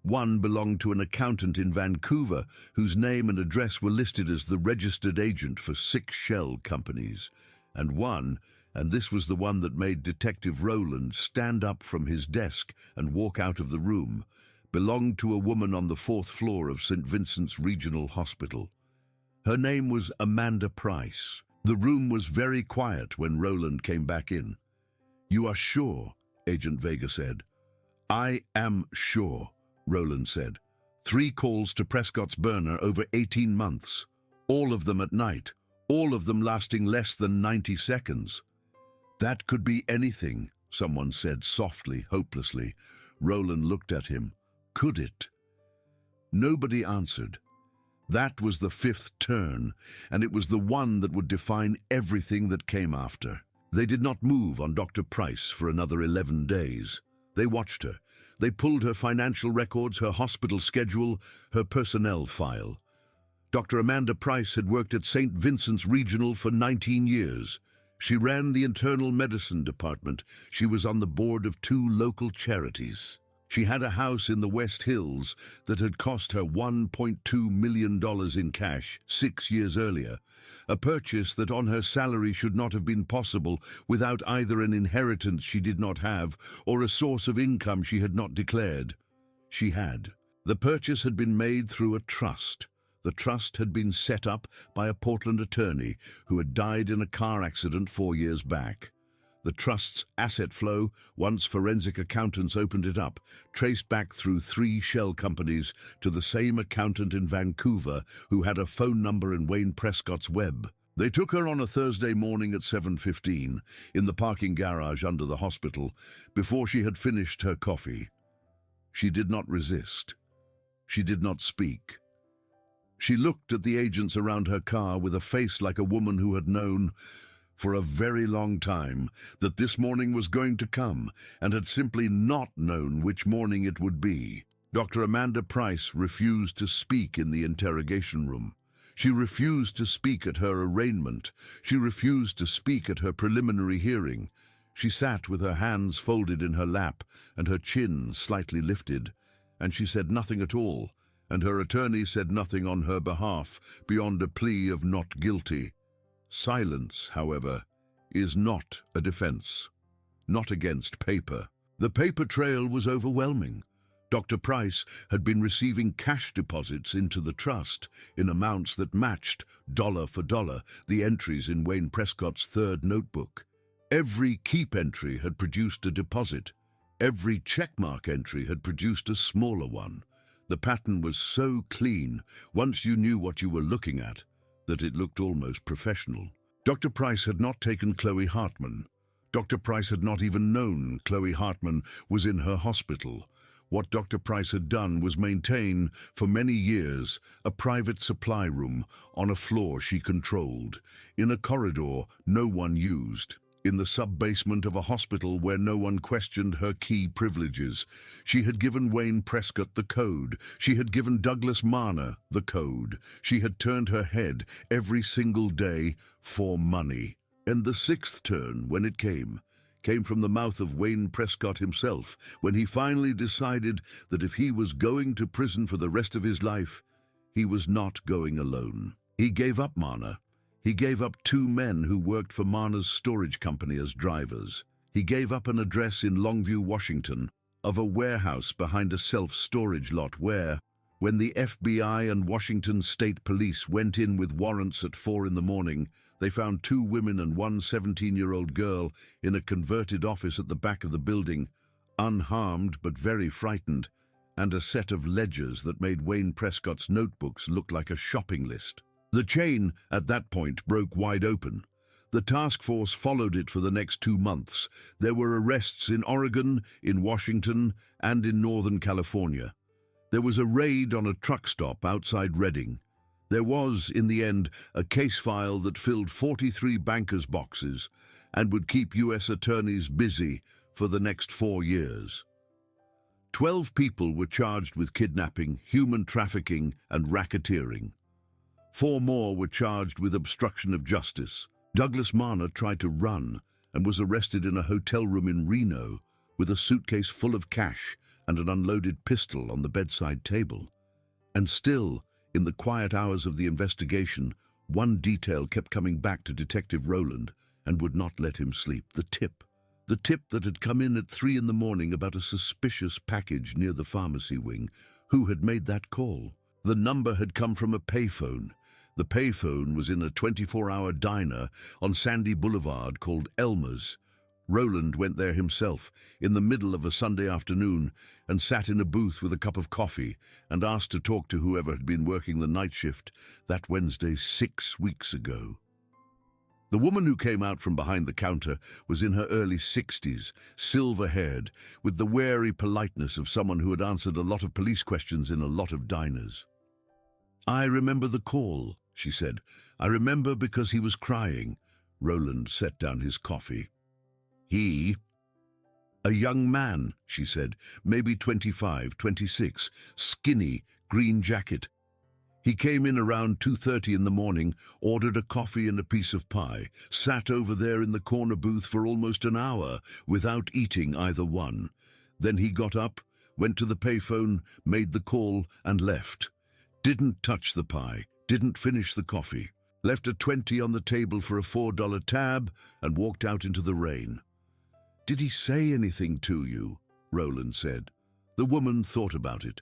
1 belonged to an accountant in Vancouver, whose name and address were listed as the registered agent for 6 shell companies. And 1, and this was the one that made Detective Rowland stand up from his desk and walk out of the room, belonged to a woman on the 4th floor of St. Vincent's Regional Hospital. Her name was Amanda Price. The room was very quiet when Rowland came back in. "You are sure?" Agent Vega said. "I am sure," Rowland said. 3 calls to Prescott's burner over 18 months. All of them at night. All of them lasting less than 90 seconds. "That could be anything," someone said softly, hopelessly. Rowland looked at him. "Could it?" Nobody answered. That was the 5th turn, and it was the one that would define everything that came after. They did not move on Dr. Price for another 11 days. They watched her. They pulled her financial records, her hospital schedule, her personnel file. Dr. Amanda Price had worked at St. Vincent's Regional for 19 years. She ran the internal medicine department. She was on the board of 2 local charities. She had a house in the West Hills that had cost her $1.2 million in cash 6 years earlier, a purchase that on her salary should not have been possible without either an inheritance she did not have or a source of income she had not declared. She had. The purchase had been made through a trust. The trust had been set up by a Portland attorney who had died in a car accident 4 years back. The trust's asset flow, once forensic accountants opened it up, traced back through 3 shell companies to the same accountant in Vancouver who had a phone number in Wayne Prescott's web. They took her on a Thursday morning at 7:15 in the parking garage under the hospital before she had finished her coffee. She did not resist. She did not speak. She looked at the agents around her car with a face like a woman who had known for a very long time that this morning was going to come and had simply not known which morning it would be. Dr. Amanda Price refused to speak in the interrogation room. She refused to speak at her arraignment. She refused to speak at her preliminary hearing. She sat with her hands folded in her lap and her chin slightly lifted, and she said nothing at all, and her attorney said nothing on her behalf beyond a plea of not guilty. Silence, however, is not a defense. Not against paper. The paper trail was overwhelming. Dr. Price had been receiving cash deposits into the trust in amounts that matched, dollar for dollar, the entries in Wayne Prescott's third notebook. Every keep entry had produced a deposit. Every checkmark entry had produced a smaller one. The pattern was so clean, once you knew what you were looking at, that it looked almost professional. Dr. Price had not taken Chloe Hartman. Dr. Price had not even known Chloe Hartman was in her hospital. What Dr. Price had done was maintain, for many years, a private supply room on a floor she controlled, in a corridor no one used, in the sub-basement of a hospital where no one questioned her key privileges. She had given Wayne Prescott the code. She had given Douglas Marner the code. She had turned her head every single day for money. And the sixth turn, when it came from the mouth of Wayne Prescott himself, when he finally decided that if he was going to prison for the rest of his life, he was not going alone. He gave up Marner. He gave up 2 men who worked for Marner's storage company as drivers. He gave up an address in Longview, Washington, of a warehouse behind a self-storage lot where, when the FBI and Washington State Police went in with warrants at 4 in the morning, they found 2 women and 1 17-year-old girl in a converted office at the back of the building, unharmed but very frightened, and a set of ledgers that made Wayne Prescott's notebooks look like a shopping list. The chain, at that point, broke wide open. The task force followed it for the next 2 months. There were arrests in Oregon, in Washington, and in Northern California. There was a raid on a truck stop outside Redding. There was, in the end, a case file that filled 43 bankers' boxes and would keep U.S. attorneys busy for the next 4 years. 12 people were charged with kidnapping, human trafficking, and racketeering. 4 more were charged with obstruction of justice. Douglas Marner tried to run and was arrested in a hotel room in Reno with a suitcase full of cash and an unloaded pistol on the bedside table. And still, in the quiet hours of the investigation, one detail kept coming back to Detective Rowland and would not let him sleep: the tip. The tip that had come in at 3 in the morning about a suspicious package near the pharmacy wing. Who had made that call? The number had come from a payphone. The payphone was in a 24-hour diner on Sandy Boulevard called Elmer's. Rowland went there himself, in the middle of a Sunday afternoon, and sat in a booth with a cup of coffee and asked to talk to whoever had been working the night shift that Wednesday 6 weeks ago. The woman who came out from behind the counter was in her early 60s, silver-haired, with the wary politeness of someone who had answered a lot of police questions in a lot of diners. "I remember the call," she said. "I remember because he was crying." Rowland set down his coffee. "He?" "A young man," she said, "maybe 25, 26, skinny, green jacket. He came in around 2:30 in the morning, ordered a coffee and a piece of pie, sat over there in the corner booth for almost an hour without eating either one. Then he got up, went to the payphone, made the call, and left. Didn't touch the pie, didn't finish the coffee, left a 20 on the table for a $4 tab, and walked out into the rain." "Did he say anything to you?" Rowland said. The woman thought about it.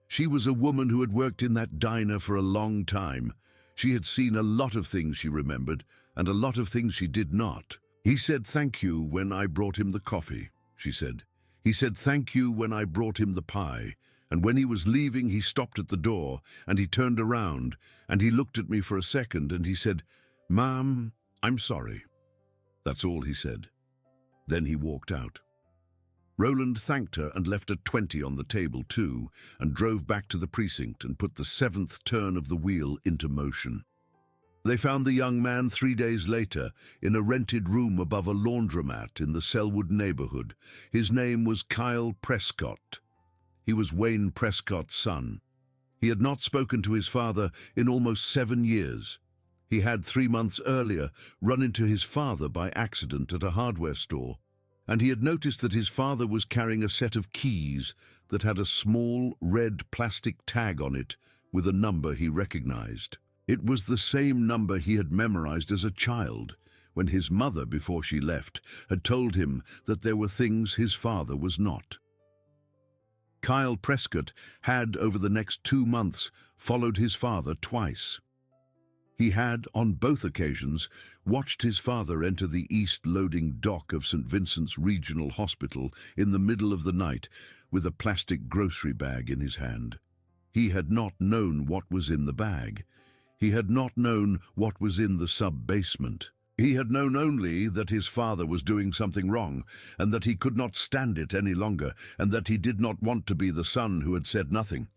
She was a woman who had worked in that diner for a long time. She had seen a lot of things she remembered, and a lot of things she did not. "He said thank you when I brought him the coffee," she said. "He said thank you when I brought him the pie. And when he was leaving, he stopped at the door, and he turned around, and he looked at me for a second, and he said, 'Ma'am, I'm sorry.' That's all he said. Then he walked out." Rowland thanked her and left a 20 on the table too, and drove back to the precinct and put the 7th turn of the wheel into motion. They found the young man 3 days later in a rented room above a laundromat in the Selwood neighborhood. His name was Kyle Prescott. He was Wayne Prescott's son. He had not spoken to his father in almost 7 years. He had 3 months earlier run into his father by accident at a hardware store, and he had noticed that his father was carrying a set of keys that had a small red plastic tag on it with a number he recognized. It was the same number he had memorized as a child, when his mother, before she left, had told him that there were things his father was not. Kyle Prescott had, over the next 2 months, followed his father twice. He had, on both occasions, watched his father enter the east-loading dock of St. Vincent's Regional Hospital in the middle of the night with a plastic grocery bag in his hand. He had not known what was in the bag. He had not known what was in the sub-basement. He had known only that his father was doing something wrong, and that he could not stand it any longer, and that he did not want to be the son who had said nothing.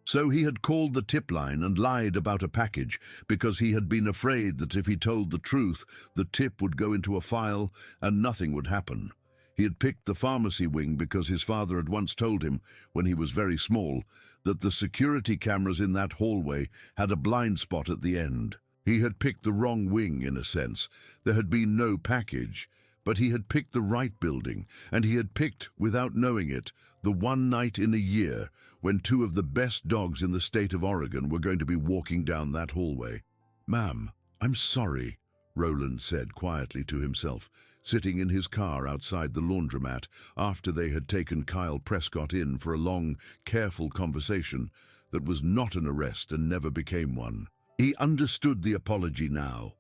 So he had called the tip line and lied about a package, because he had been afraid that if he told the truth, the tip would go into a file and nothing would happen. He had picked the pharmacy wing because his father had once told him, when he was very small, that the security cameras in that hallway had a blind spot at the end. He had picked the wrong wing, in a sense. There had been no package, but he had picked the right building, and he had picked, without knowing it, the one night in a year when 2 of the best dogs in the state of Oregon were going to be walking down that hallway. "Ma'am, I'm sorry," Roland said quietly to himself, sitting in his car outside the laundromat after they had taken Kyle Prescott in for a long, careful conversation that was not an arrest and never became one. He understood the apology now.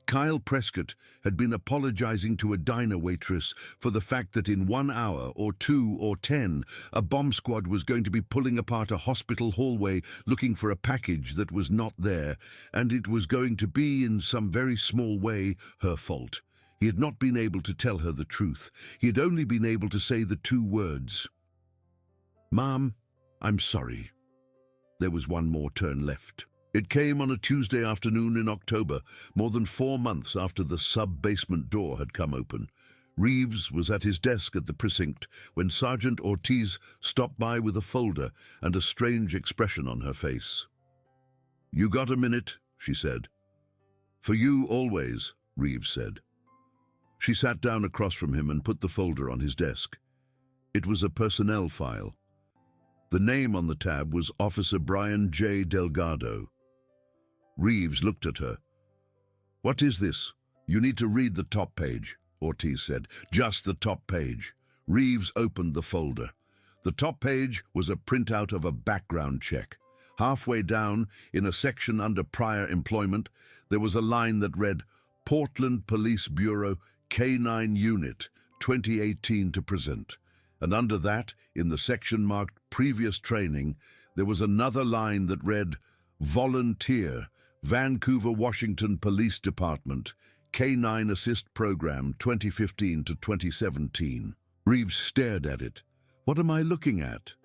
Kyle Prescott had been apologizing to a diner waitress for the fact that in 1 hour or 2 or 10, a bomb squad was going to be pulling apart a hospital hallway looking for a package that was not there, and it was going to be, in some very small way, her fault. He had not been able to tell her the truth. He had only been able to say the 2 words. "Mom, I'm sorry." There was one more turn left. It came on a Tuesday afternoon in October, more than 4 months after the sub-basement door had come open. Reeves was at his desk at the precinct when Sergeant Ortiz stopped by with a folder and a strange expression on her face. "You got a minute?" she said. "For you always," Reeves said. She sat down across from him and put the folder on his desk. It was a personnel file. The name on the tab was Officer Brian J. Delgado. Reeves looked at her. "What is this?" "You need to read the top page," Ortiz said. "Just the top page." Reeves opened the folder. The top page was a printout of a background check. Halfway down, in a section under prior employment, there was a line that read, "Portland Police Bureau, K9 Unit, 2018 to present." And under that, in the section marked Previous Training, there was another line that read, "Volunteer, Vancouver, Washington Police Department, K9 Assist Program 2015 to 2017. Reeves stared at it. "What am I looking at?"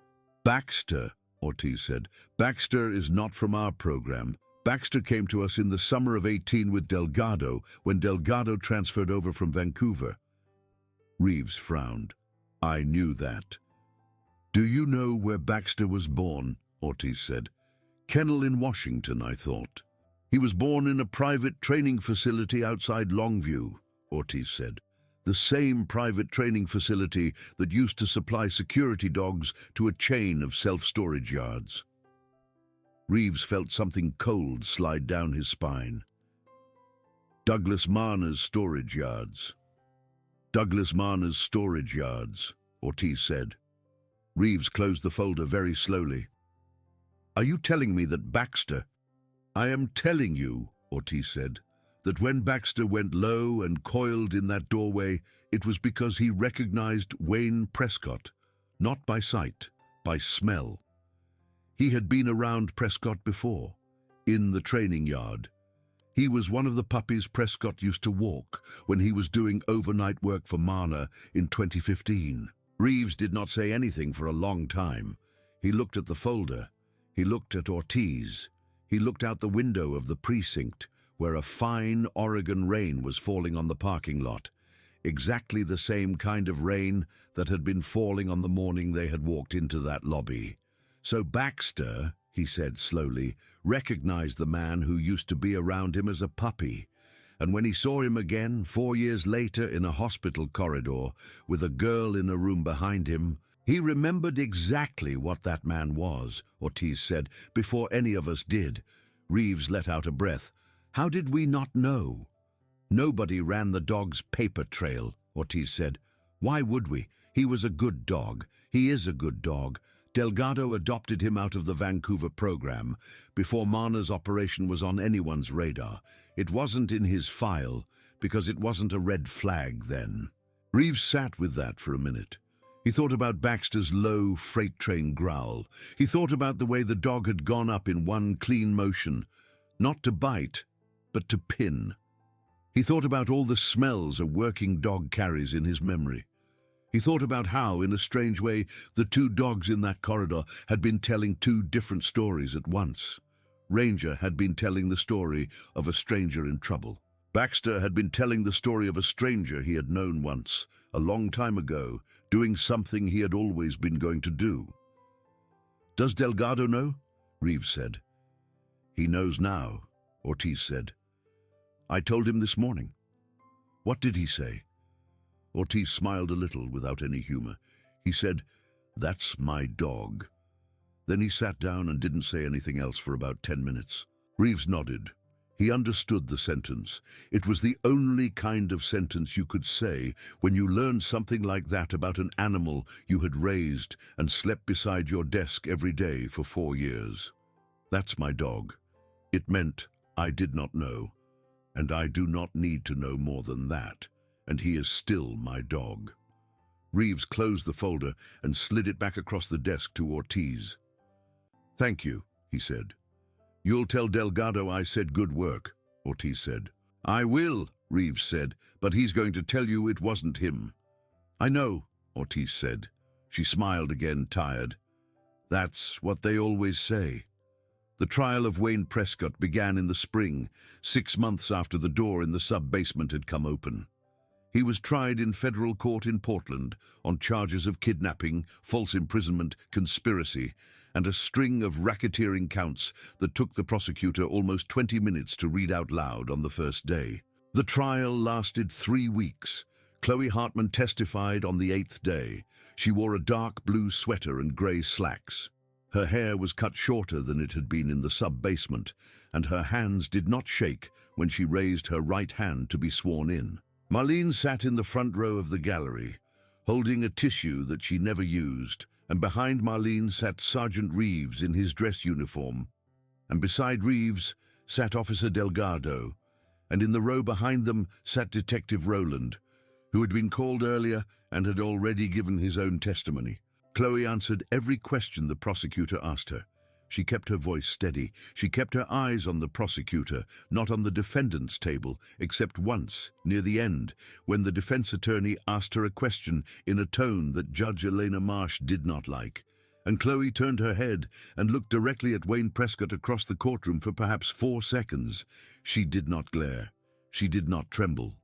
"Baxter," Ortiz said. "Baxter is not from our program. Baxter came to us in the summer of 18 with Delgado, when Delgado transferred over from Vancouver." Reeves frowned. "I knew that." "Do you know where Baxter was born?" Ortiz said. "Kennel in Washington, I thought." "He was born in a private training facility outside Longview," Ortiz said. "The same private training facility that used to supply security dogs to a chain of self-storage yards." Reeves felt something cold slide down his spine. "Douglas Marner's storage yards." "Douglas Marner's storage yards," Ortiz said. Reeves closed the folder very slowly. "Are you telling me that Baxter—" "I am telling you," Ortiz said, "that when Baxter went low and coiled in that doorway, it was because he recognized Wayne Prescott, not by sight, by smell. He had been around Prescott before, in the training yard. He was one of the puppies Prescott used to walk when he was doing overnight work for Marner in 2015. Reeves did not say anything for a long time. He looked at the folder. He looked at Ortiz. He looked out the window of the precinct, where a fine Oregon rain was falling on the parking lot, exactly the same kind of rain that had been falling on the morning they had walked into that lobby. "So Baxter," he said slowly, recognized the man who used to be around him as a puppy. And when he saw him again, 4 years later in a hospital corridor, with a girl in a room behind him, he remembered exactly what that man was, Ortiz said, before any of us did. Reeves let out a breath. How did we not know? Nobody ran the dog's paper trail, Ortiz said. Why would we? He was a good dog. He is a good dog. Delgado adopted him out of the Vancouver program before Marna's operation was on anyone's radar. It wasn't in his file because it wasn't a red flag then. Reeves sat with that for a minute. He thought about Baxter's low freight train growl. He thought about the way the dog had gone up in one clean motion, not to bite, but to pin. He thought about all the smells a working dog carries in his memory. He thought about how, in a strange way, the two dogs in that corridor had been telling two different stories at once. Ranger had been telling the story of a stranger in trouble. Baxter had been telling the story of a stranger he had known once, a long time ago, doing something he had always been going to do. Does Delgado know? Reeves said. He knows now, Ortiz said. I told him this morning. What did he say? Ortiz smiled a little without any humor. He said, "That's my dog." Then he sat down and didn't say anything else for about 10 minutes. Reeves nodded. He understood the sentence. It was the only kind of sentence you could say when you learned something like that about an animal you had raised and slept beside your desk every day for 4 years. That's my dog. It meant I did not know, and I do not need to know more than that, and he is still my dog. Reeves closed the folder and slid it back across the desk to Ortiz. Thank you, he said. You'll tell Delgado I said good work, Ortiz said. I will, Reeves said, but he's going to tell you it wasn't him. I know, Ortiz said. She smiled again, tired. That's what they always say. The trial of Wayne Prescott began in the spring, 6 months after the door in the sub-basement had come open. He was tried in federal court in Portland on charges of kidnapping, false imprisonment, conspiracy, and a string of racketeering counts that took the prosecutor almost 20 minutes to read out loud on the first day. The trial lasted 3 weeks. Chloe Hartman testified on the 8th day. She wore a dark blue sweater and grey slacks. Her hair was cut shorter than it had been in the sub-basement, and her hands did not shake when she raised her right hand to be sworn in. Marlene sat in the front row of the gallery, holding a tissue that she never used, and behind Marlene sat Sergeant Reeves in his dress uniform, and beside Reeves sat Officer Delgado, and in the row behind them sat Detective Rowland, who had been called earlier and had already given his own testimony. Chloe answered every question the prosecutor asked her. She kept her voice steady. She kept her eyes on the prosecutor, not on the defendant's table, except once, near the end, when the defense attorney asked her a question in a tone that Judge Elena Marsh did not like. And Chloe turned her head and looked directly at Wayne Prescott across the courtroom for perhaps 4 seconds. She did not glare. She did not tremble.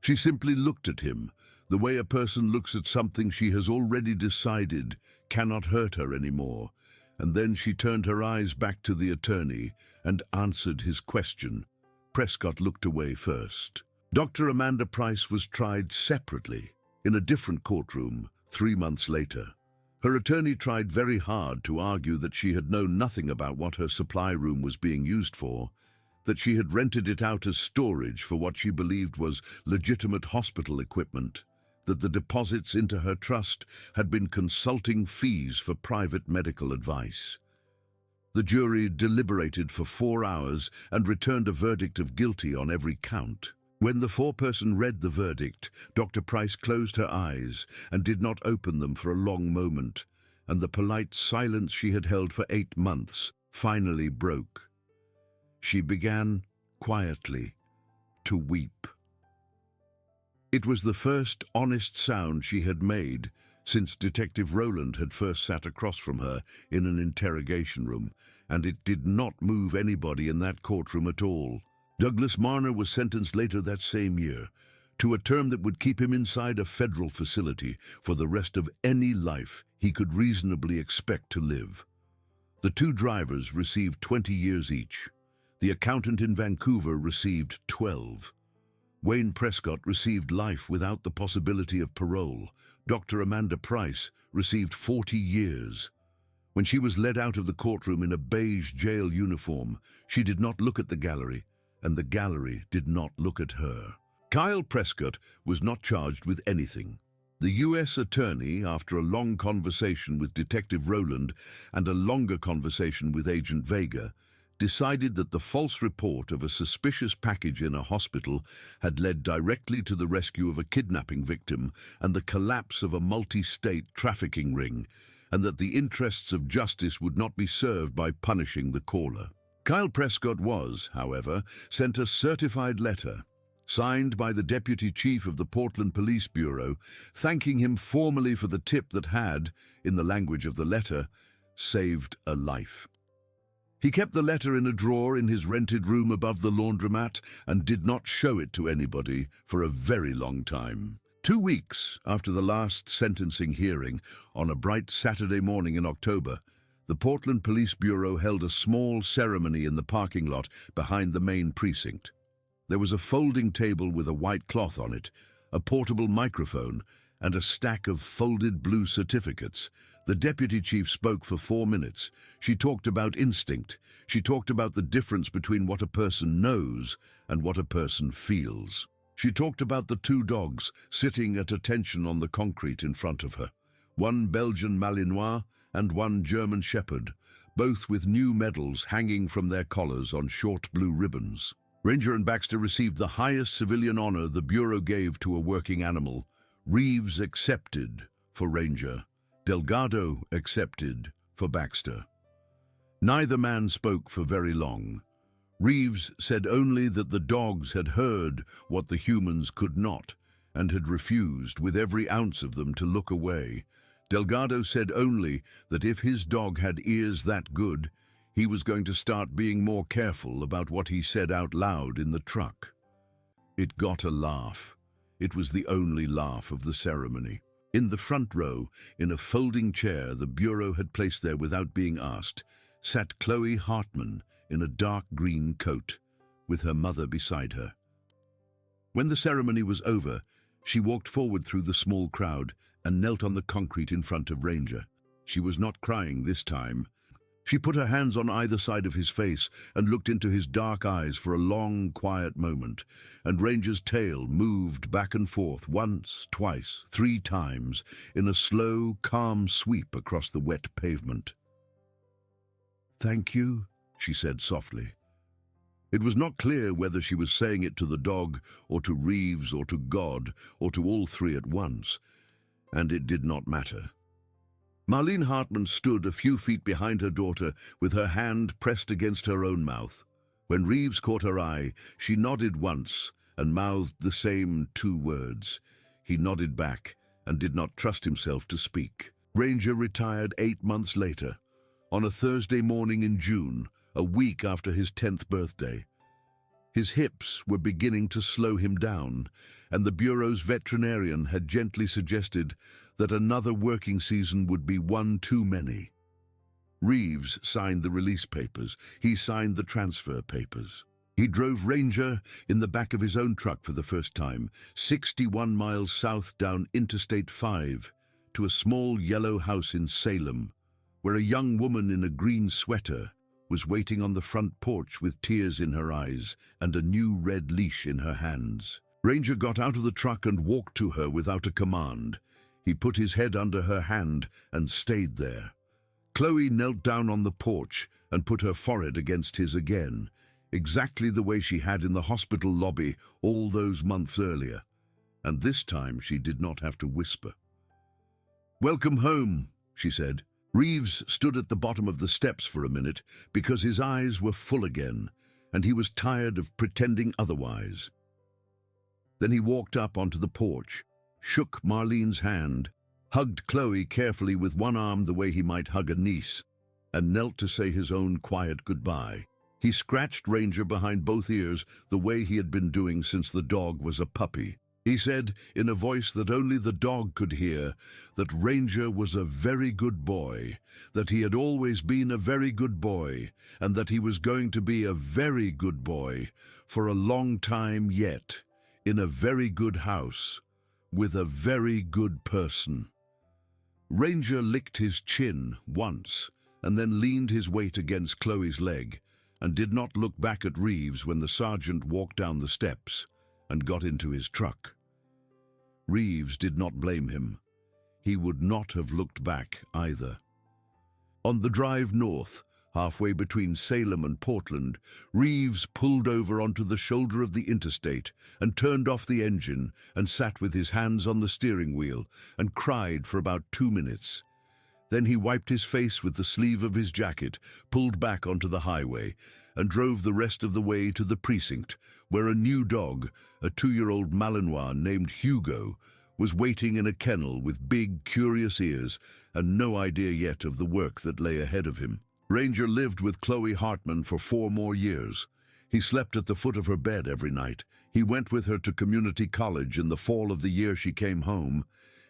She simply looked at him, the way a person looks at something she has already decided cannot hurt her anymore. And then she turned her eyes back to the attorney and answered his question. Prescott looked away first. Dr. Amanda Price was tried separately, in a different courtroom, 3 months later. Her attorney tried very hard to argue that she had known nothing about what her supply room was being used for, that she had rented it out as storage for what she believed was legitimate hospital equipment, that the deposits into her trust had been consulting fees for private medical advice. The jury deliberated for 4 hours and returned a verdict of guilty on every count. When the foreperson read the verdict, Dr. Price closed her eyes and did not open them for a long moment, and the polite silence she had held for 8 months finally broke. She began, quietly, to weep. It was the first honest sound she had made since Detective Rowland had first sat across from her in an interrogation room, and it did not move anybody in that courtroom at all. Douglas Marner was sentenced later that same year to a term that would keep him inside a federal facility for the rest of any life he could reasonably expect to live. The two drivers received 20 years each. The accountant in Vancouver received 12. Wayne Prescott received life without the possibility of parole. Dr. Amanda Price received 40 years. When she was led out of the courtroom in a beige jail uniform, she did not look at the gallery, and the gallery did not look at her. Kyle Prescott was not charged with anything. The U.S. attorney, after a long conversation with Detective Rowland and a longer conversation with Agent Vega, decided that the false report of a suspicious package in a hospital had led directly to the rescue of a kidnapping victim and the collapse of a multi-state trafficking ring, and that the interests of justice would not be served by punishing the caller. Kyle Prescott was, however, sent a certified letter, signed by the Deputy Chief of the Portland Police Bureau, thanking him formally for the tip that had, in the language of the letter, saved a life. He kept the letter in a drawer in his rented room above the laundromat and did not show it to anybody for a very long time. 2 weeks after the last sentencing hearing, on a bright Saturday morning in October, the Portland Police Bureau held a small ceremony in the parking lot behind the main precinct. There was a folding table with a white cloth on it, a portable microphone, and a stack of folded blue certificates. The deputy chief spoke for 4 minutes. She talked about instinct. She talked about the difference between what a person knows and what a person feels. She talked about the 2 dogs sitting at attention on the concrete in front of her. One Belgian Malinois and one German Shepherd, both with new medals hanging from their collars on short blue ribbons. Ranger and Baxter received the highest civilian honor the Bureau gave to a working animal. Reeves accepted for Ranger. Delgado accepted for Baxter. Neither man spoke for very long. Reeves said only that the dogs had heard what the humans could not, and had refused with every ounce of them to look away. Delgado said only that if his dog had ears that good, he was going to start being more careful about what he said out loud in the truck. It got a laugh. It was the only laugh of the ceremony. In the front row, in a folding chair the Bureau had placed there without being asked, sat Chloe Hartman in a dark green coat, with her mother beside her. When the ceremony was over, she walked forward through the small crowd and knelt on the concrete in front of Ranger. She was not crying this time. She put her hands on either side of his face and looked into his dark eyes for a long, quiet moment, and Ranger's tail moved back and forth once, twice, 3 times, in a slow, calm sweep across the wet pavement. "Thank you," she said softly. It was not clear whether she was saying it to the dog, or to Reeves, or to God, or to all 3 at once, and it did not matter. Marlene Hartman stood a few feet behind her daughter with her hand pressed against her own mouth. When Reeves caught her eye, she nodded once and mouthed the same 2 words. He nodded back and did not trust himself to speak. Ranger retired 8 months later, on a Thursday morning in June, a week after his 10th birthday. His hips were beginning to slow him down, and the Bureau's veterinarian had gently suggested that another working season would be one too many. Reeves signed the release papers. He signed the transfer papers. He drove Ranger in the back of his own truck for the first time, 61 miles south down Interstate 5, to a small yellow house in Salem, where a young woman in a green sweater was waiting on the front porch with tears in her eyes and a new red leash in her hands. Ranger got out of the truck and walked to her without a command. He put his head under her hand and stayed there. Chloe knelt down on the porch and put her forehead against his again, exactly the way she had in the hospital lobby all those months earlier. And this time she did not have to whisper. "Welcome home," she said. Reeves stood at the bottom of the steps for a minute because his eyes were full again, and he was tired of pretending otherwise. Then he walked up onto the porch, shook Marlene's hand, hugged Chloe carefully with one arm the way he might hug a niece, and knelt to say his own quiet goodbye. He scratched Ranger behind both ears the way he had been doing since the dog was a puppy. He said, in a voice that only the dog could hear, that Ranger was a very good boy, that he had always been a very good boy, and that he was going to be a very good boy for a long time yet, in a very good house, with a very good person. Ranger licked his chin once, and then leaned his weight against Chloe's leg, and did not look back at Reeves when the sergeant walked down the steps and got into his truck. Reeves did not blame him. He would not have looked back either. On the drive north, halfway between Salem and Portland, Reeves pulled over onto the shoulder of the interstate and turned off the engine and sat with his hands on the steering wheel and cried for about 2 minutes. Then he wiped his face with the sleeve of his jacket, pulled back onto the highway, and drove the rest of the way to the precinct, where a new dog, a 2-year-old Malinois named Hugo, was waiting in a kennel with big, curious ears and no idea yet of the work that lay ahead of him. Ranger lived with Chloe Hartman for 4 more years. He slept at the foot of her bed every night. He went with her to community college in the fall of the year she came home,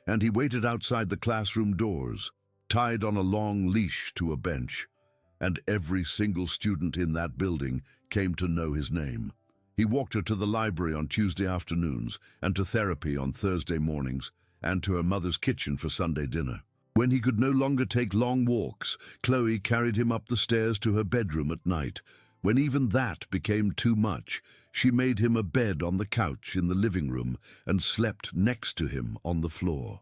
and he waited outside the classroom doors, tied on a long leash to a bench, and every single student in that building came to know his name. He walked her to the library on Tuesday afternoons, and to therapy on Thursday mornings, and to her mother's kitchen for Sunday dinner. When he could no longer take long walks, Chloe carried him up the stairs to her bedroom at night. When even that became too much, she made him a bed on the couch in the living room and slept next to him on the floor.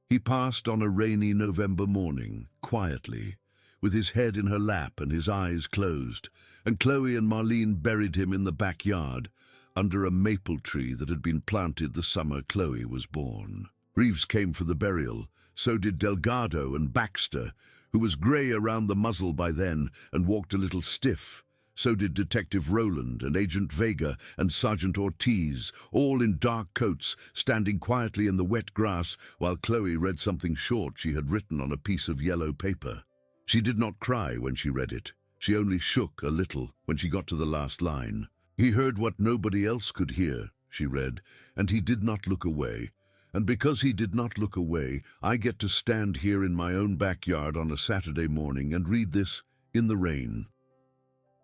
He passed on a rainy November morning, quietly, with his head in her lap and his eyes closed, and Chloe and Marlene buried him in the backyard under a maple tree that had been planted the summer Chloe was born. Reeves came for the burial. So did Delgado and Baxter, who was grey around the muzzle by then and walked a little stiff. So did Detective Rowland and Agent Vega and Sergeant Ortiz, all in dark coats, standing quietly in the wet grass while Chloe read something short she had written on a piece of yellow paper. She did not cry when she read it. She only shook a little when she got to the last line. "He heard what nobody else could hear," she read, "and he did not look away. And because he did not look away, I get to stand here in my own backyard on a Saturday morning and read this in the rain."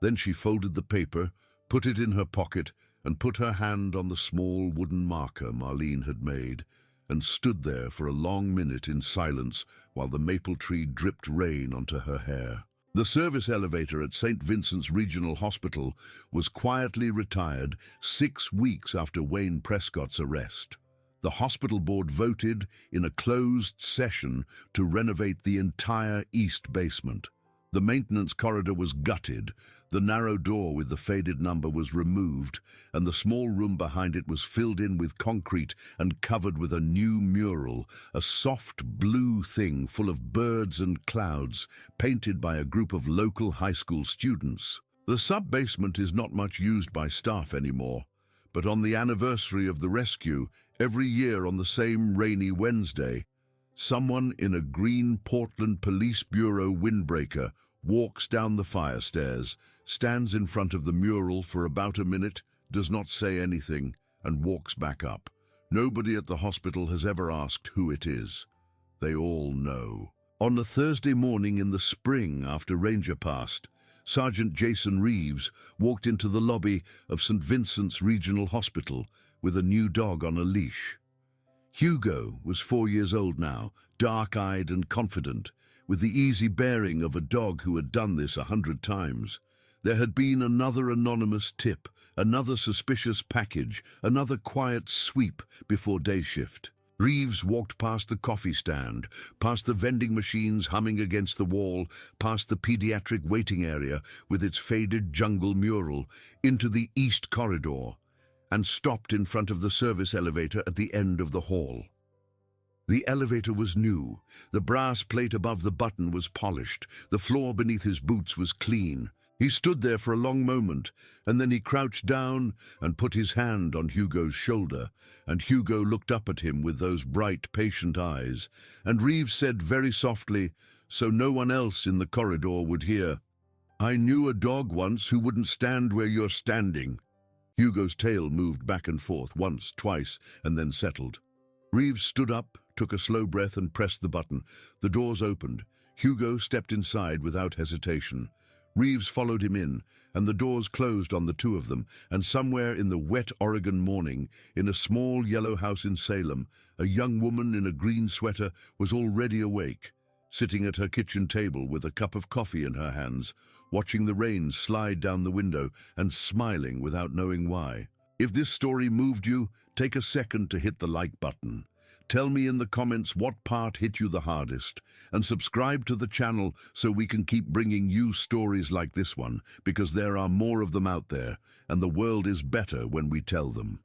Then she folded the paper, put it in her pocket, and put her hand on the small wooden marker Marlene had made, and stood there for a long minute in silence while the maple tree dripped rain onto her hair. The service elevator at St. Vincent's Regional Hospital was quietly retired 6 weeks after Wayne Prescott's arrest. The hospital board voted in a closed session to renovate the entire east basement. The maintenance corridor was gutted, the narrow door with the faded number was removed, and the small room behind it was filled in with concrete and covered with a new mural, a soft blue thing full of birds and clouds, painted by a group of local high school students. The sub-basement is not much used by staff anymore, but on the anniversary of the rescue, every year on the same rainy Wednesday, someone in a green Portland Police Bureau windbreaker walks down the fire stairs, stands in front of the mural for about a minute, does not say anything, and walks back up. Nobody at the hospital has ever asked who it is. They all know. On a Thursday morning in the spring after Ranger passed, Sergeant Jason Reeves walked into the lobby of St. Vincent's Regional Hospital with a new dog on a leash. Hugo was 4 years old now, dark-eyed and confident, with the easy bearing of a dog who had done this 100 times. There had been another anonymous tip, another suspicious package, another quiet sweep before day shift. Reeves walked past the coffee stand, past the vending machines humming against the wall, past the pediatric waiting area with its faded jungle mural, into the east corridor, and stopped in front of the service elevator at the end of the hall. The elevator was new. The brass plate above the button was polished. The floor beneath his boots was clean. He stood there for a long moment, and then he crouched down and put his hand on Hugo's shoulder, and Hugo looked up at him with those bright, patient eyes, and Reeves said very softly, so no one else in the corridor would hear, "I knew a dog once who wouldn't stand where you're standing." Hugo's tail moved back and forth once, twice, and then settled. Reeves stood up, took a slow breath and pressed the button. The doors opened. Hugo stepped inside without hesitation. Reeves followed him in, and the doors closed on the two of them, and somewhere in the wet Oregon morning, in a small yellow house in Salem, a young woman in a green sweater was already awake, sitting at her kitchen table with a cup of coffee in her hands, watching the rain slide down the window and smiling without knowing why. If this story moved you, take a second to hit the like button. Tell me in the comments what part hit you the hardest, and subscribe to the channel so we can keep bringing you stories like this one, because there are more of them out there, and the world is better when we tell them.